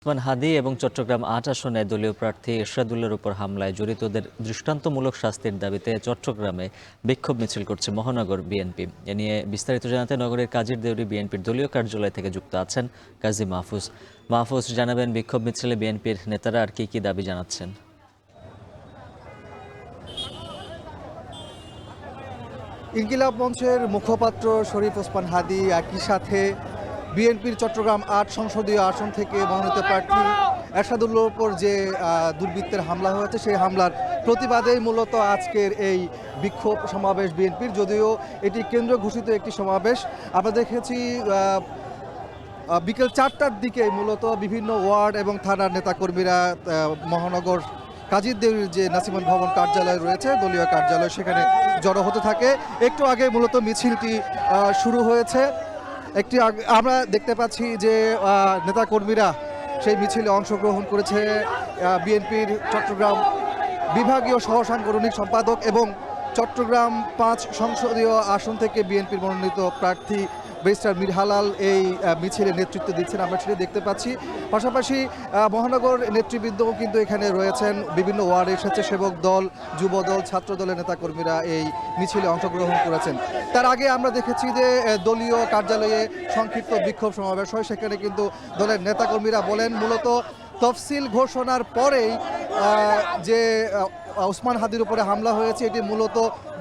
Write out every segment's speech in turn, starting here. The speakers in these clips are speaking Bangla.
ওসমান হাদী এবং চট্টগ্রাম ৮ আসনে দলীয় প্রার্থী এরশাদুলের উপর হামলায় জড়িতদের দৃষ্টান্তমূলক শাস্তির দাবিতে চট্টগ্রামে বিক্ষোভ মিছিল করছে মহানগর বিএনপি। এ নিয়ে বিস্তারিত জানাতে নগরের কাজীর দেউরি বিএনপির দলীয় কার্যালয় থেকে যুক্ত আছেন কাজী মাহফুজ। মাহফুজ জানাবেন বিক্ষোভ মিছিলে বিএনপির নেতারা আর কি দাবি জানাচ্ছেন। ইনকিলাব মঞ্চের মুখপাত্র শরীফ ওসমান হাদী একই সাথে বিএনপির চট্টগ্রাম ৮ সংসদীয় আসন থেকে মনোনীত প্রার্থী এরশাদুল্লাহর উপর যে দুর্বৃত্তের হামলা হয়েছে সেই হামলার প্রতিবাদেই মূলত আজকের এই বিক্ষোভ সমাবেশ বিএনপির, যদিও এটি কেন্দ্র ঘোষিত একটি সমাবেশ। আমরা দেখেছি বিকেল ৪টার দিকে মূলত বিভিন্ন ওয়ার্ড এবং থানার নেতাকর্মীরা মহানগর কাজীর দেউরির যে নাসিমন ভবন কার্যালয় রয়েছে, দলীয় কার্যালয়, সেখানে জড়ো হতে থাকে। একটু আগে মূলত মিছিলটি শুরু হয়েছে। আমরা দেখতে পাচ্ছি যে নেতাকর্মীরা সেই মিছিলে অংশগ্রহণ করেছে। বিএনপির চট্টগ্রাম বিভাগীয় সহ সাংগঠনিক সম্পাদক এবং চট্টগ্রাম ৫ সংসদীয় আসন থেকে বিএনপির মনোনীত প্রার্থী ব্যারিস্টার মীর হালাল এই মিছিলে নেতৃত্ব দিচ্ছেন, আমরা সেটা দেখতে পাচ্ছি। পাশাপাশি মহানগর নেতৃবৃন্দও কিন্তু এখানে রয়েছেন। বিভিন্ন ওয়ার্ডে স্বেচ্ছাসেবক দল, যুব দল, ছাত্র দলের নেতাকর্মীরা এই মিছিলে অংশগ্রহণ করেছেন। তার আগে আমরা দেখেছি যে দলীয় কার্যালয়ে সংক্ষিপ্ত বিক্ষোভ সমাবেশ হয়। সেখানে কিন্তু দলের নেতাকর্মীরা বলেন মূলত তফসিল ঘোষণার পরেই যে ওসমান হাদীর উপরে হামলা হয়েছে এটি মূলত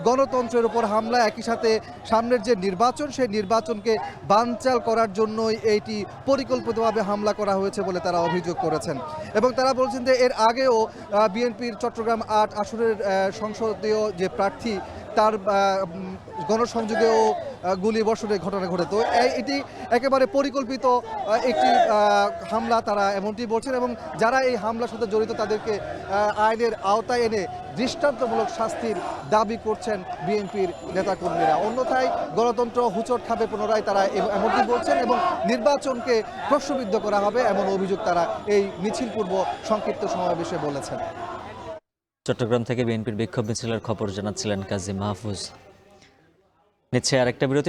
গণতন্ত্রের উপর হামলা। একই সাথে সামনের যে নির্বাচন সেই নির্বাচনকে বানচাল করার জন্যই এইটি পরিকল্পিতভাবে হামলা করা হয়েছে বলে তারা অভিযোগ করেছেন। এবং তারা বলছেন যে এর আগেও বিএনপির চট্টগ্রাম ৮ আসনের সংসদীয় যে প্রার্থী তার গণসংযোগেও গুলি বর্ষণের ঘটনা ঘটে। তো এটি একেবারে পরিকল্পিত একটি হামলা, তারা এমনটি বলছেন। এবং যারা এই হামলার সাথে জড়িত তাদেরকে আইনের আওতায় এনে দৃষ্টান্তমূলক শাস্তির দাবি করছেন বিএনপির নেতাকর্মীরা। অন্যথায় গণতন্ত্র হুঁচট খাবে পুনরায়, তারা এমনটি বলছেন। এবং নির্বাচনকে প্রশ্নবিদ্ধ করা হবে এমন অভিযোগ তারা এই মিছিল পূর্ব সংক্ষিপ্ত সমাবেশে বলেছেন। চট্টগ্রাম থেকে বিএনপির বিক্ষোভ মিছিলের খবর জানাচ্ছিলেন কাজী মাহফুজ। নিচ্ছে আরেকটা বিরতি।